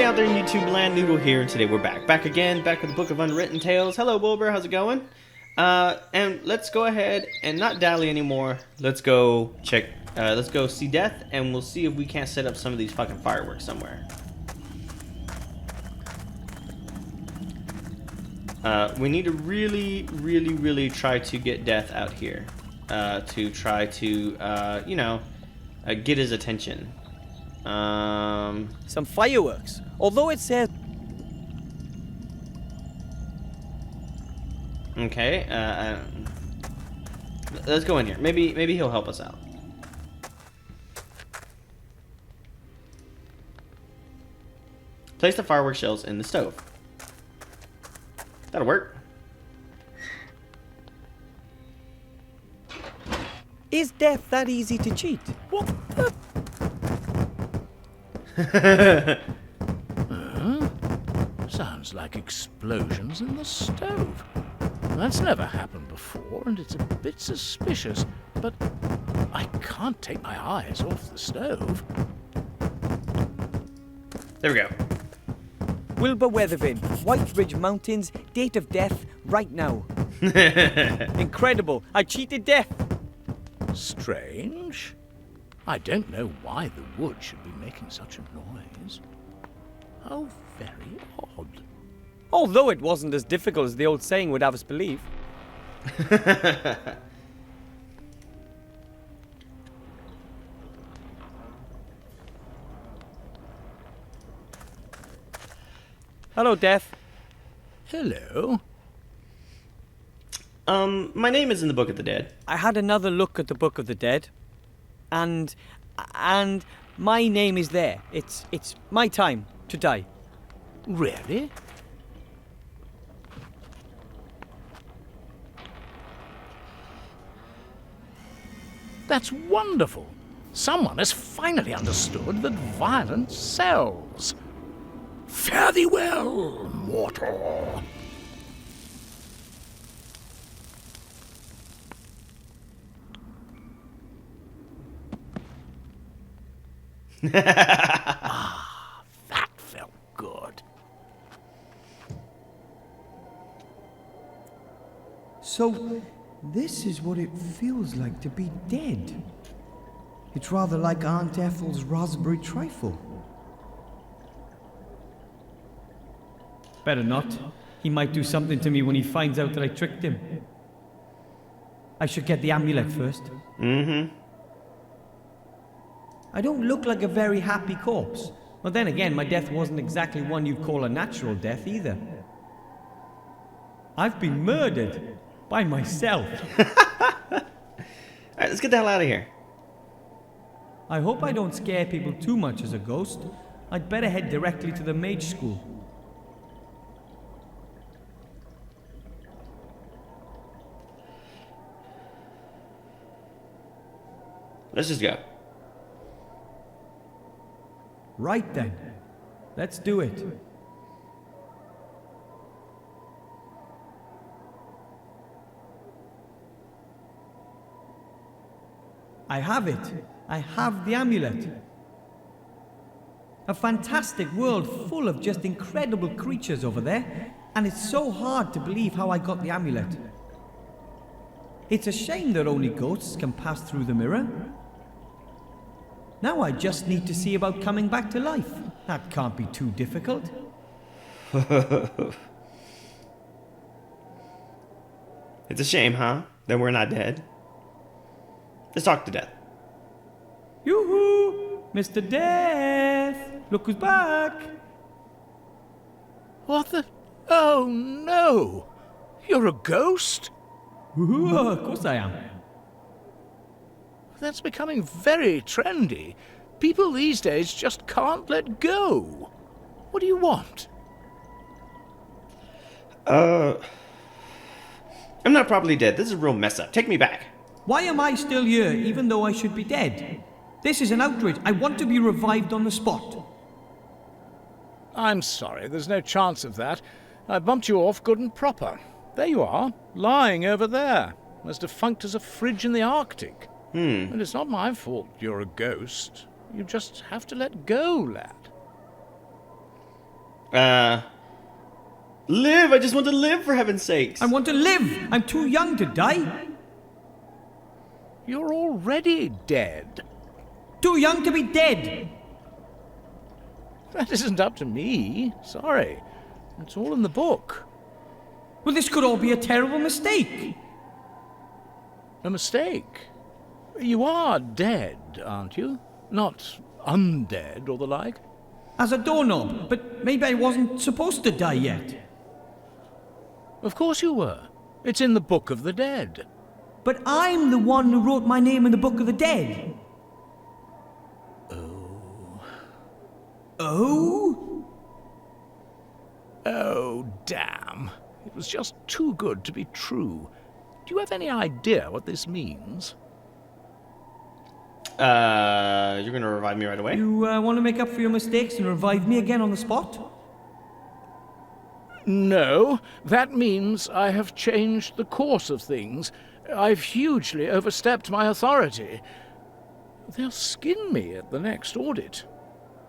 out there in YouTube land, Noodle here, and today we're back again, back with the Book of Unwritten Tales. Hello, Wilber, how's it going? And let's go ahead and not dally anymore. Let's go check, let's go see Death, and we'll see if we can't set up some of these fucking fireworks somewhere. We need to really try to get Death out here, to try to, you know, get his attention. Some fireworks. Although it says... Okay, let's go in here. Maybe he'll help us out. Place the firework shells in the stove. That'll work. Is death that easy to cheat? What the... Sounds like explosions in the stove. That's never happened before, and it's a bit suspicious, but I can't take my eyes off the stove. There we go. Wilber Weathervin, White Ridge Mountains, date of death, right now. Incredible, I cheated death. Strange. I don't know why the wood should be making such a noise. How very odd. Although it wasn't as difficult as the old saying would have us believe. Hello, Death. Hello. My name is in the Book of the Dead. I had another look at the Book of the Dead, and my name is there. It's my time to die. Really? That's wonderful. Someone has finally understood that violence sells. Fare thee well, mortal. Ah, that felt good. So, this is what it feels like to be dead. It's rather like Aunt Ethel's raspberry trifle. Better not. He might do something to me when he finds out that I tricked him. I should get the amulet first. Mm-hmm. I don't look like a very happy corpse. Well, then again, my death wasn't exactly one you'd call a natural death either. I've been murdered by myself. Alright, let's get the hell out of here. I hope I don't scare people too much as a ghost. I'd better head directly to the mage school. Let's just go. Right then. Let's do it. I have it. I have the amulet. A fantastic world full of just incredible creatures over there, and it's so hard to believe how I got the amulet. It's a shame that only ghosts can pass through the mirror. Now I just need to see about coming back to life. That can't be too difficult. It's a shame, huh? That we're not dead. Let's talk to Death. Yoo-hoo! Mr. Death! Look who's back! What the... Oh, no! You're a ghost? Ooh, of course I am. That's becoming very trendy. People these days just can't let go. What do you want? I'm not properly dead. This is a real mess up. Take me back. Why am I still here, even though I should be dead? This is an outrage. I want to be revived on the spot. I'm sorry, there's no chance of that. I bumped you off good and proper. There you are, lying over there, as defunct as a fridge in the Arctic. And it's not my fault you're a ghost. You just have to let go, lad. Live! I just want to live, for heaven's sakes! I want to live. I'm too young to die. You're already dead. Too young to be dead. That isn't up to me. Sorry. It's all in the book. Well, this could all be a terrible mistake. A mistake? You are dead, aren't you? Not undead or the like? As a doorknob, but maybe I wasn't supposed to die yet. Of course you were. It's in the Book of the Dead. But I'm the one who wrote my name in the Book of the Dead. Oh? Oh, damn. It was just too good to be true. Do you have any idea what this means? You're gonna revive me right away? You want to make up for your mistakes and revive me again on the spot? No, that means I have changed the course of things. I've hugely overstepped my authority. They'll skin me at the next audit.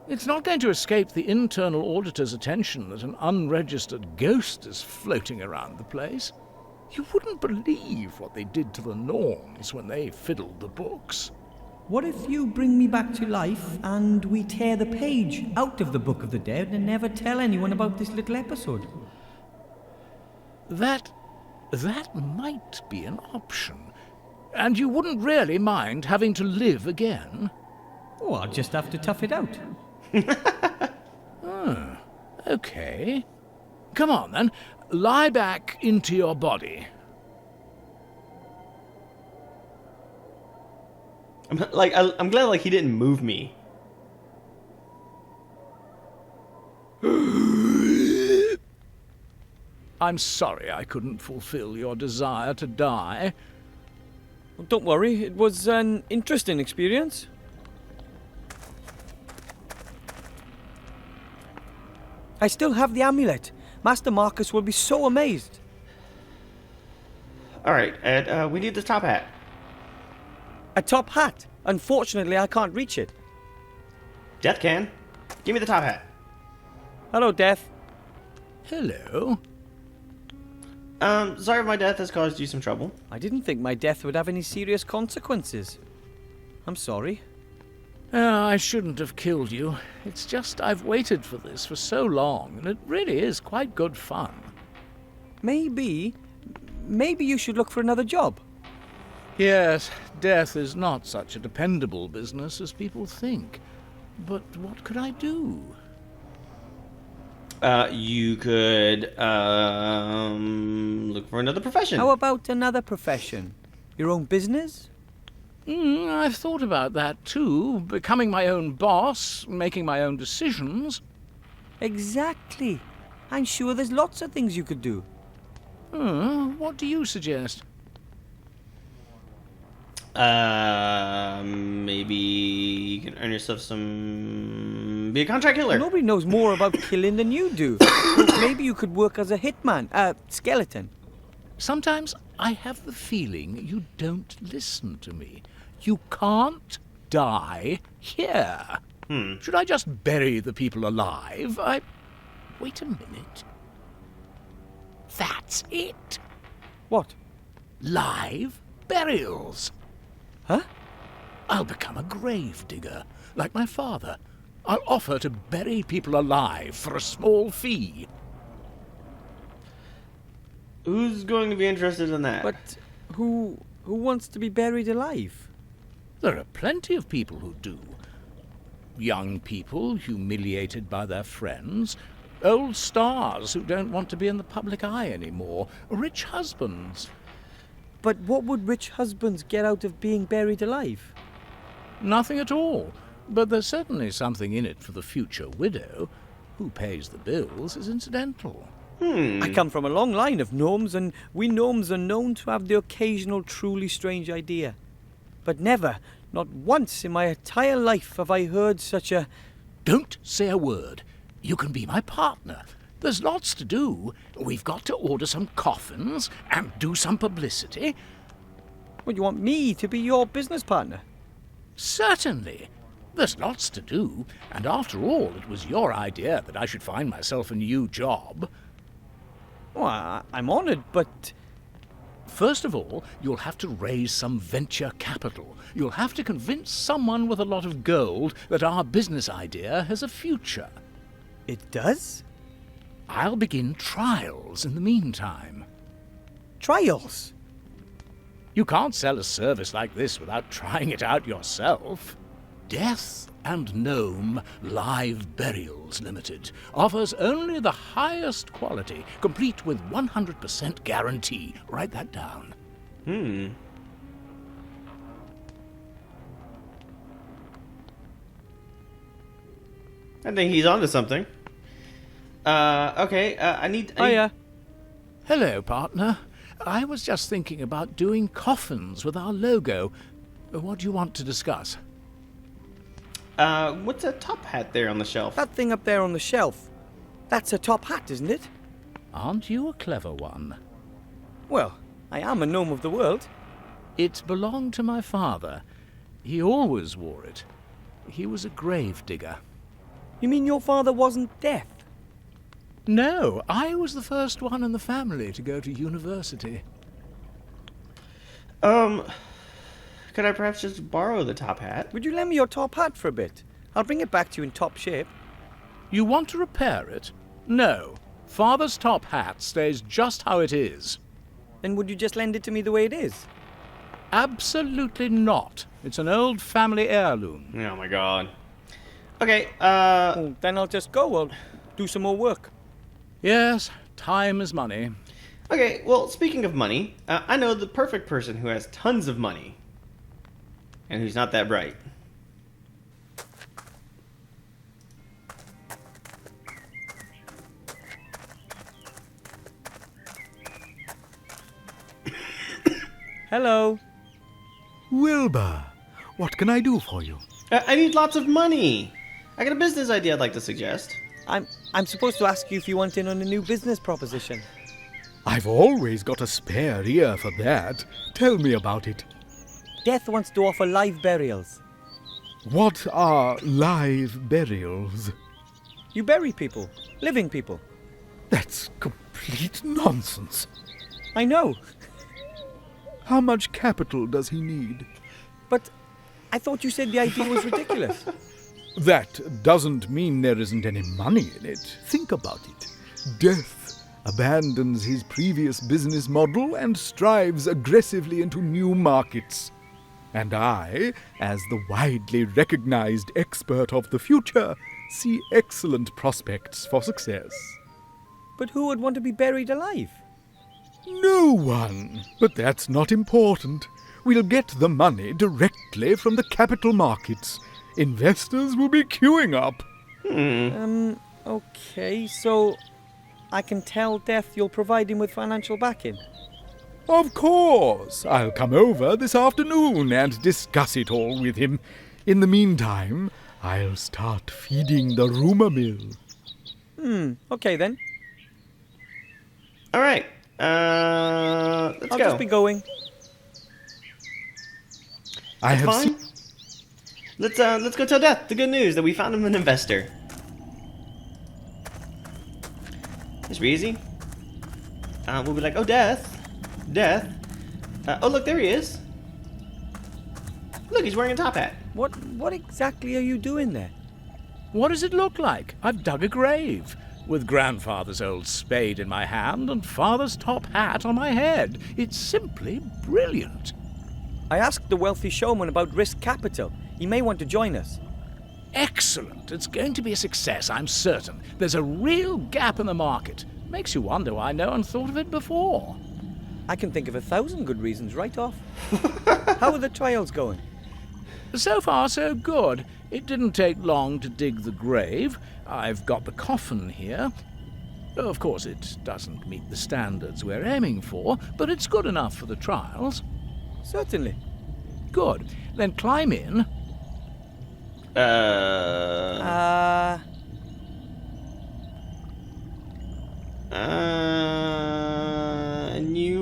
It's not going to escape the internal auditor's attention that an unregistered ghost is floating around the place. You wouldn't believe what they did to the Norns when they fiddled the books. What if you bring me back to life and we tear the page out of the Book of the Dead and never tell anyone about this little episode? That might be an option. And you wouldn't really mind having to live again? Oh, I'll just have to tough it out. Okay. Come on, then. Lie back into your body. I'm glad he didn't move me. I'm sorry I couldn't fulfill your desire to die. Well, don't worry, it was an interesting experience. I still have the amulet. Master Marcus will be so amazed. Alright, Ed, we need the top hat. A top hat. Unfortunately, I can't reach it. Death can. Give me the top hat. Hello, Death. Hello. Sorry if my death has caused you some trouble. I didn't think my death would have any serious consequences. I'm sorry. I shouldn't have killed you. It's just I've waited for this for so long, and it really is quite good fun. Maybe you should look for another job. Yes, death is not such a dependable business as people think. But what could I do? You could, look for another profession. How about another profession? Your own business? I've thought about that too. Becoming my own boss, making my own decisions. Exactly. I'm sure there's lots of things you could do. What do you suggest? Maybe you can earn yourself some... Be a contract killer. Nobody knows more about killing than you do. Maybe you could work as a hitman, skeleton. Sometimes I have the feeling you don't listen to me. You can't die here. Should I just bury the people alive? Wait a minute. That's it. What? Live burials. Huh? I'll become a grave digger, like my father. I'll offer to bury people alive for a small fee. Who's going to be interested in that? But who wants to be buried alive? There are plenty of people who do. Young people humiliated by their friends, old stars who don't want to be in the public eye anymore, rich husbands. But what would rich husbands get out of being buried alive? Nothing at all. But there's certainly something in it for the future widow. Who pays the bills is incidental. I come from a long line of gnomes, and we gnomes are known to have the occasional truly strange idea. But never, not once in my entire life have I heard such a... Don't say a word. You can be my partner. There's lots to do. We've got to order some coffins and do some publicity. Well, you want me to be your business partner? Certainly. There's lots to do, and after all, it was your idea that I should find myself a new job. Well, I'm honoured, but First of all, you'll have to raise some venture capital. You'll have to convince someone with a lot of gold that our business idea has a future. it does? I'll begin trials in the meantime. Trials? You can't sell a service like this without trying it out yourself. Death and Gnome Live Burials Limited offers only the highest quality, complete with 100% guarantee. Write that down. I think he's onto something. Okay, I need... Oh, yeah. Hello, partner. I was just thinking about doing coffins with our logo. What do you want to discuss? What's that top hat there on the shelf? That thing up there on the shelf. That's a top hat, isn't it? Aren't you a clever one? Well, I am a gnome of the world. It belonged to my father. He always wore it. He was a grave digger. You mean your father wasn't deaf? No, I was the first one in the family to go to university. Could I perhaps just borrow the top hat? Would you lend me your top hat for a bit? I'll bring it back to you in top shape. You want to repair it? No. Father's top hat stays just how it is. Then would you just lend it to me the way it is? Absolutely not. It's an old family heirloom. Oh my god. Okay, Oh, then I'll just go. I'll do some more work. Yes, time is money. Okay, well, speaking of money, I know the perfect person who has tons of money. And who's not that bright. Hello. Wilber, what can I do for you? I need lots of money. I got a business idea I'd like to suggest. I'm supposed to ask you if you want in on a new business proposition. I've always got a spare ear for that. Tell me about it. Death wants to offer live burials. What are live burials? You bury people, living people. That's complete nonsense. I know, How much capital does he need? but I thought you said the idea was ridiculous. That doesn't mean there isn't any money in it. Think about it. Death abandons his previous business model and strives aggressively into new markets. And I, as the widely recognized expert of the future, see excellent prospects for success. But who would want to be buried alive? No one. But that's not important. We'll get the money directly from the capital markets. Investors will be queuing up. Okay, so I can tell Death you'll provide him with financial backing. Of course. I'll come over this afternoon and discuss it all with him. In the meantime, I'll start feeding the rumor mill. Okay then. All right. Let's I'll go. just be going. I have Fine. seen... Let's go tell Death the good news that we found him an investor. This be easy. We'll be like, oh, Death. Oh, look, there he is. Look, he's wearing a top hat. What exactly are you doing there? What does it look like? I've dug a grave, with grandfather's old spade in my hand and father's top hat on my head. It's simply brilliant. I asked the wealthy showman about risk capital. He may want to join us. Excellent. It's going to be a success, I'm certain. There's a real gap in the market. Makes you wonder why no one thought of it before. I can think of 1,000 good reasons right off. How are the trials going? So far, so good. It didn't take long to dig the grave. I've got the coffin here. Of course, it doesn't meet the standards we're aiming for, but it's good enough for the trials. Certainly. Good. Then climb in. And you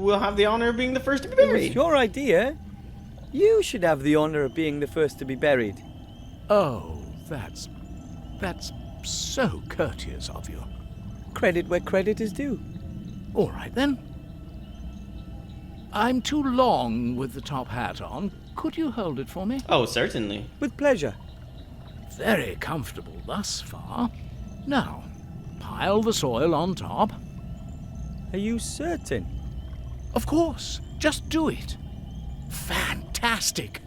will have the honor of being the first to be It was buried. your idea. You should have the honor of being the first to be buried. Oh, that's so courteous of you. Credit where credit is due. All right, then. I'm too long with the top hat on. Could you hold it for me? Oh, certainly. With pleasure. Very comfortable thus far. Now, pile the soil on top. Are you certain? Of course, just do it. Fantastic.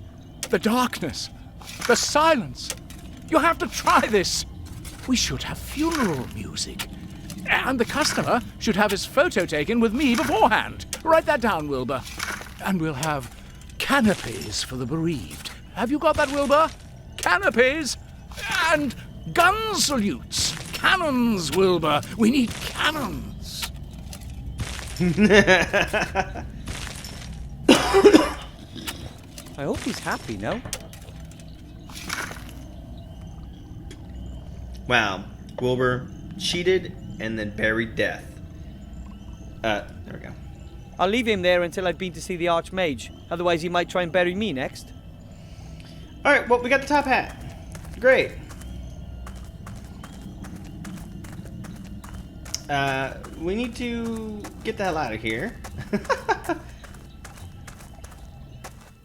The darkness, the silence. You have to try this. We should have funeral music. And the customer should have his photo taken with me beforehand. Write that down, Wilber. And we'll have canopies for the bereaved. Have you got that, Wilber? Canopies and gun salutes. Cannons, Wilber. We need cannons. I hope he's happy now. Wow. Wilbur cheated and then buried death. There we go. I'll leave him there until I've been to see the Archmage. Otherwise he might try and bury me next. Alright, well, we got the top hat. Great. We need to get the hell out of here.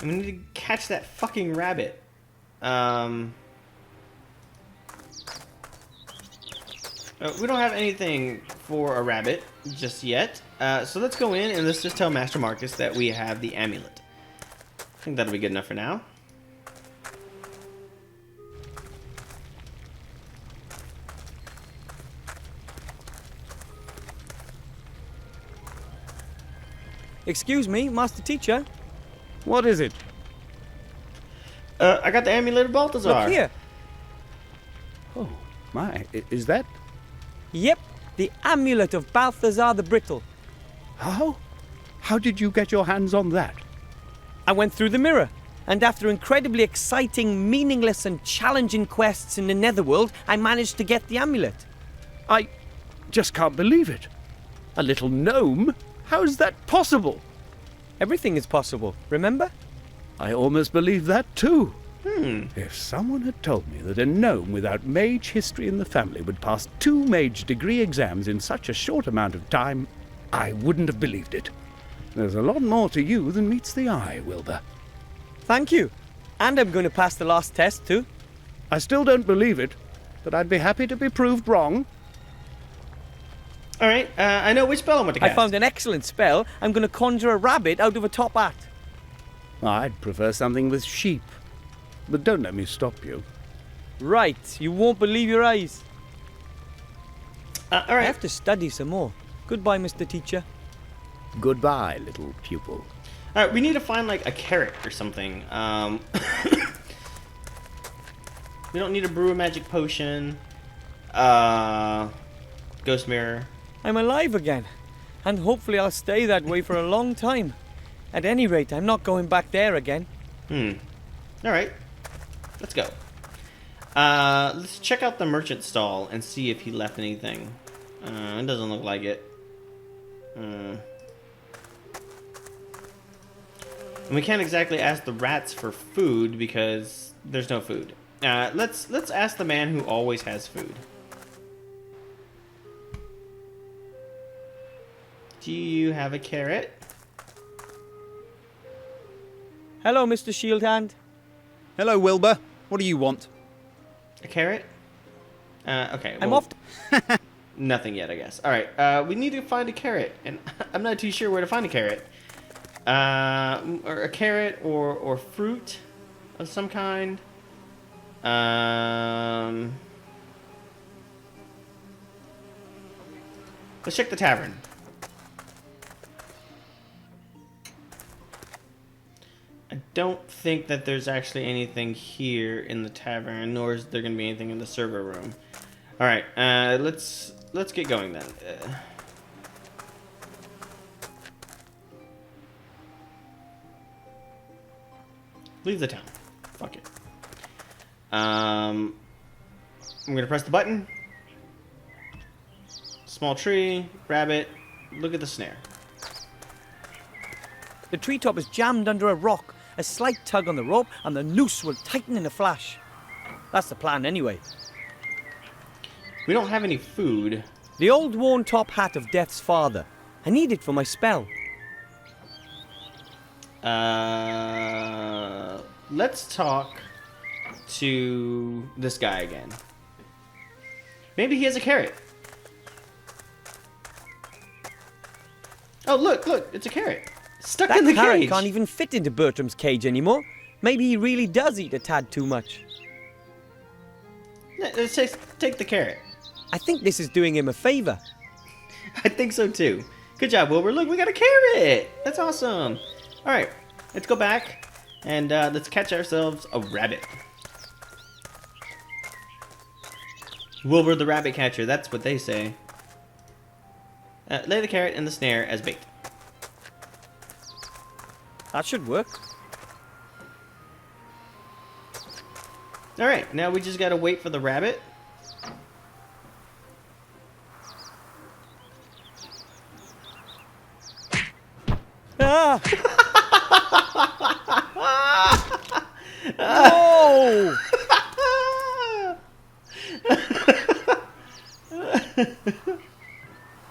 We need to catch that fucking rabbit. We don't have anything for a rabbit just yet. So let's go in and let's just tell Master Marcus that we have the amulet. I think that'll be good enough for now. Excuse me, Master Teacher. What is it? I got the amulet of Balthazar. Look here. Oh, my. Is that... Yep, the amulet of Balthazar the Brittle. How? How did you get your hands on that? I went through the mirror, and after incredibly exciting, meaningless and challenging quests in the Netherworld, I managed to get the amulet. I just can't believe it. A little gnome? How is that possible? Everything is possible, remember? I almost believe that too. If someone had told me that a gnome without mage history in the family would pass 2 mage degree exams in such a short amount of time, I wouldn't have believed it. There's a lot more to you than meets the eye, Wilber. Thank you. And I'm going to pass the last test too. I still don't believe it, but I'd be happy to be proved wrong. Alright, I know which spell I want to cast. I found an excellent spell. I'm going to conjure a rabbit out of a top hat. I'd prefer something with sheep. But don't let me stop you. Right, you won't believe your eyes. I Alright. have to study some more. Goodbye, Mr. Teacher. Goodbye, little pupil. Alright, we need to find like a carrot or something. We don't need to brew a magic potion. Ghost mirror. I'm alive again. And hopefully I'll stay that way for a long time. At any rate, I'm not going back there again. Alright. Let's go. Let's check out the merchant stall and see if he left anything. It doesn't look like it. And we can't exactly ask the rats for food because there's no food. Let's ask the man who always has food. Do you have a carrot? Hello, Mr. Shieldhand. Hello, Wilber. What do you want? A carrot? Okay. I'm well, off. Nothing yet, I guess. All right. We need to find a carrot, and I'm not too sure where to find a carrot. Or a carrot or fruit of some kind. Let's check the tavern. I don't think that there's actually anything here in the tavern, nor is there going to be anything in the server room. All right, let's get going then. Leave the town. Fuck it. I'm gonna press the button. Small tree, rabbit. Look at the snare. The treetop is jammed under a rock, a slight tug on the rope, and the noose will tighten in a flash. That's the plan anyway. We don't have any food. The old worn top hat of Death's father. I need it for my spell. Let's talk to this guy again. Maybe he has a carrot. Oh, look, it's a carrot. Stuck in the That carrot cage. can't even fit into Bertram's cage anymore. Maybe he really does eat a tad too much. Let's take the carrot. I think this is doing him a favor. I think so too. Good job, Wilbur. Look, we got a carrot. That's awesome. All right, let's go back and let's catch ourselves a rabbit. Wilbur the rabbit catcher. That's what they say. Lay the carrot in the snare as bait. That should work. All right, now we just gotta wait for the rabbit. Ah! No!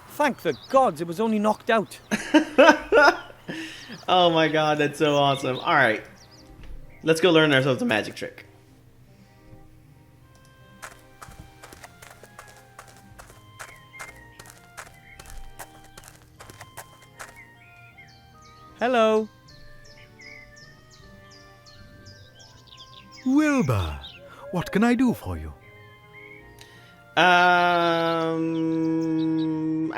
Thank the gods it was only knocked out. Oh my god, that's so awesome. All right, let's go learn ourselves a magic trick. Hello. Wilber, what can I do for you? I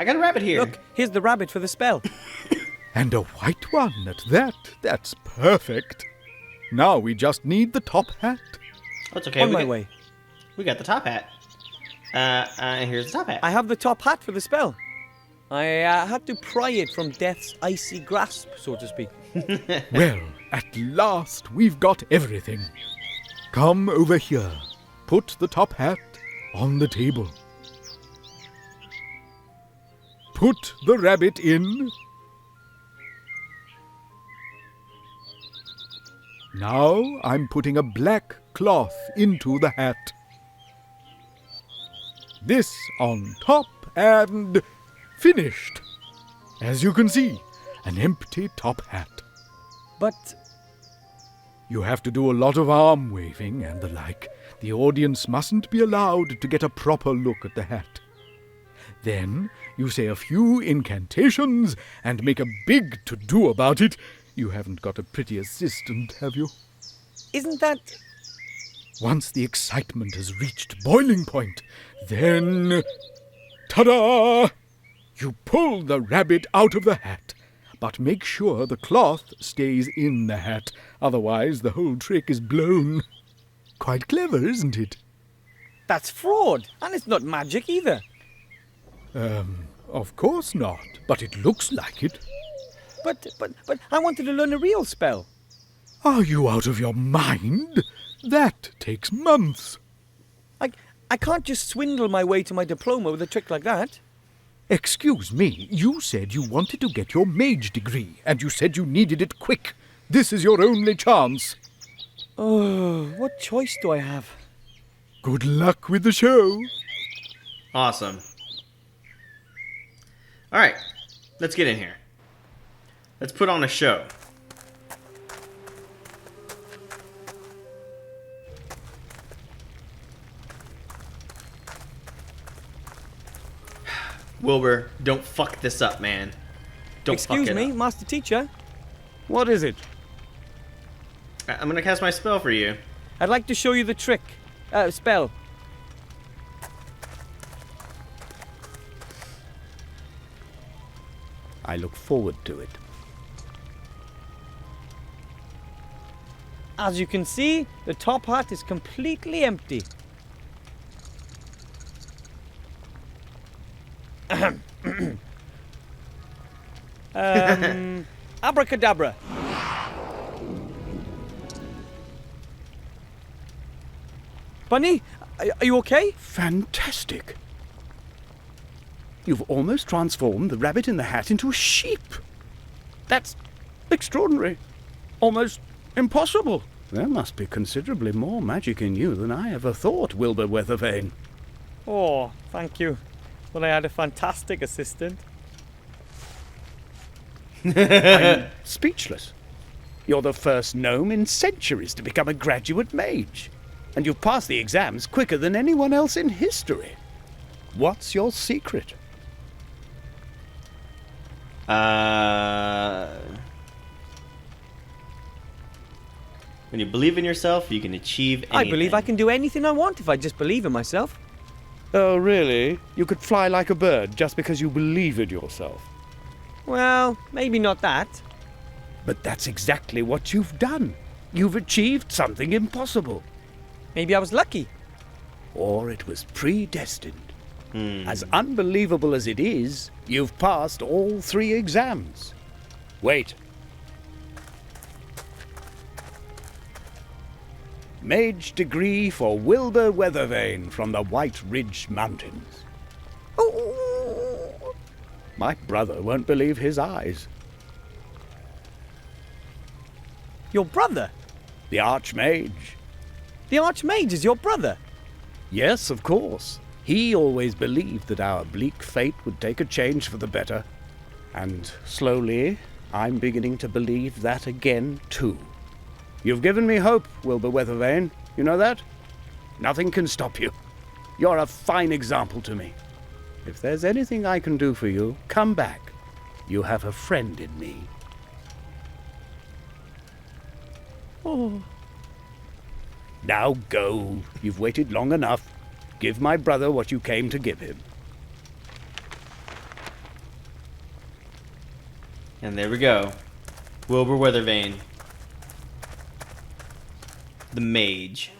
got a rabbit here. Look, here's the rabbit for the spell. And a white one at that. That's perfect. Now we just need the top hat. Oh, it's okay. On my way. We got the top hat. Here's the top hat. I have the top hat for the spell. I had to pry it from Death's icy grasp, so to speak. Well, at last we've got everything. Come over here. Put the top hat on the table. Put the rabbit in. Now I'm putting a black cloth into the hat. This on top and finished. As you can see, an empty top hat. But You have to do a lot of arm waving and the like. The audience mustn't be allowed to get a proper look at the hat. Then you say a few incantations and make a big to-do about it. You haven't got a pretty assistant, have you? isn't that... Once the excitement has reached boiling point, then... Ta-da! You pull the rabbit out of the hat, but make sure the cloth stays in the hat. Otherwise, the whole trick is blown. Quite clever, isn't it? That's fraud, and it's not magic either. Of course not, but it looks like it. But I wanted to learn a real spell. Are you out of your mind? That takes months. I can't just swindle my way to my diploma with a trick like that. Excuse me, you said you wanted to get your mage degree, and you said you needed it quick. This is your only chance. Oh, what choice do I have? Good luck with the show. Awesome. All right, let's get in here. Let's put on a show. Wilbur, don't fuck this up, man. Don't fuck Excuse it me, up. Master Teacher. What is it? I'm gonna cast my spell for you. I'd like to show you the trick. Spell. I look forward to it. As you can see, the top hat is completely empty. Abracadabra. Bunny, are you okay? Fantastic. You've almost transformed the rabbit in the hat into a sheep. That's extraordinary. Almost Impossible! There must be considerably more magic in you than I ever thought, Wilber Weathervane. Oh, thank you. Well, I had a fantastic assistant. I'm speechless. You're the first gnome in centuries to become a graduate mage. And you've passed the exams quicker than anyone else in history. What's your secret? When you believe in yourself, you can achieve anything. I believe I can do anything I want if I just believe in myself. Oh, really? You could fly like a bird just because you believe in yourself. Well, maybe not that. But that's exactly what you've done. You've achieved something impossible. Maybe I was lucky. Or it was predestined. As unbelievable as it is, you've passed all 3 exams. Wait. Mage degree for Wilber Weathervane from the White Ridge Mountains. My brother won't believe his eyes. Your brother? The Archmage. The Archmage is your brother? Yes, of course. He always believed that our bleak fate would take a change for the better. And slowly, I'm beginning to believe that again, too. You've given me hope, Wilber Weathervane. You know that? Nothing can stop you. You're a fine example to me. If there's anything I can do for you, come back. You have a friend in me. Oh. Now go. You've waited long enough. Give my brother what you came to give him. And there we go. Wilbur Weathervane. The mage.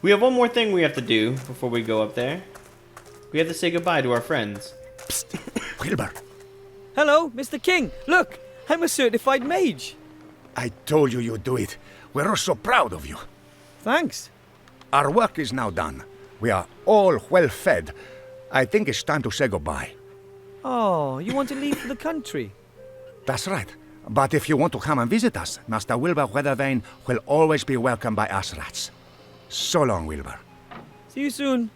We have one more thing we have to do before we go up there. We have to say goodbye to our friends. Psst, Wilber, Hello, Mr. King. Look, I'm a certified mage. I told you you'd do it. We're all so proud of you. Thanks. Our work is now done. We are all well fed. I think it's time to say goodbye. Oh, you want to leave for the country? That's right. But if you want to come and visit us, Master Wilber Weathervane will always be welcomed by us rats. So long, Wilber. See you soon.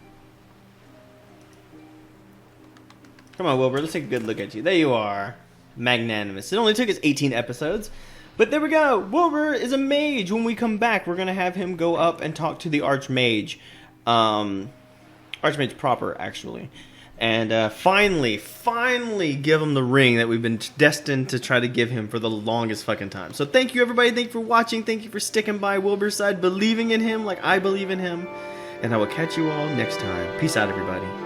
Come on, Wilbur, let's take a good look at you. There you are. Magnanimous. It only took us 18 episodes. But there we go. Wilbur is a mage. When we come back, we're going to have him go up and talk to the Archmage. Archmage proper, actually. And finally give him the ring that we've been destined to try to give him for the longest fucking time. So thank you, everybody. Thank you for watching. Thank you for sticking by Wilbur's side, believing in him like I believe in him. And I will catch you all next time. Peace out, everybody.